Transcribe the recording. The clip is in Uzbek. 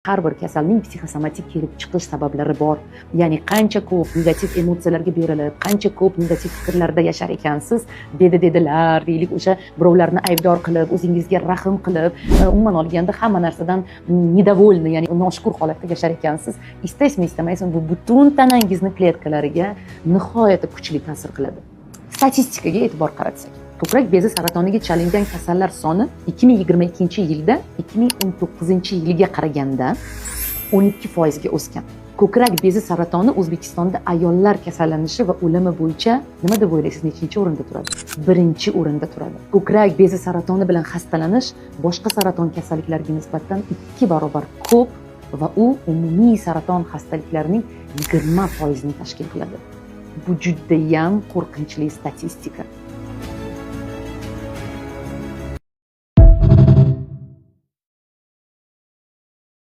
Har bir kasalning psixosomatik kelib chiqish sabablari bor. Ya'ni qancha ko'p negativ emotsiyalarga berilib, qancha ko'p negativ fikrlarda yashar ekansiz, dedilar, deylik, o'sha birovlarni aybdor qilib, o'zingizga rahm qilib, umuman olganda hamma narsadan недовольный, ya'ni noshukur holatda yashar ekansiz. Istaysizmi, istamaysizmi, bu butun tanangizni kletkalariga nihoyatda kuchli ta'sir qiladi. Statistikaga e'tibor qaratsak, ko'krak bezi saratoniga chalingan kasallar soni 2022-yilda 2019-yilga qaraganda 12% ga o'sgan. Ko'krak bezi saratoni O'zbekistonda ayollar kasallanishi va o'limi bo'yicha nima deb o'ylaysiz, nechinchi o'rinda turadi? Birinchi o'rinda turadi. Ko'krak bezi saratoni bilan xastalanish boshqa saraton kasalliklariga nisbatan 2 barobar ko'p va u umumiy saraton xastaliklarining 20% ni tashkil qiladi. Bu judayam qo'rqinchli statistika.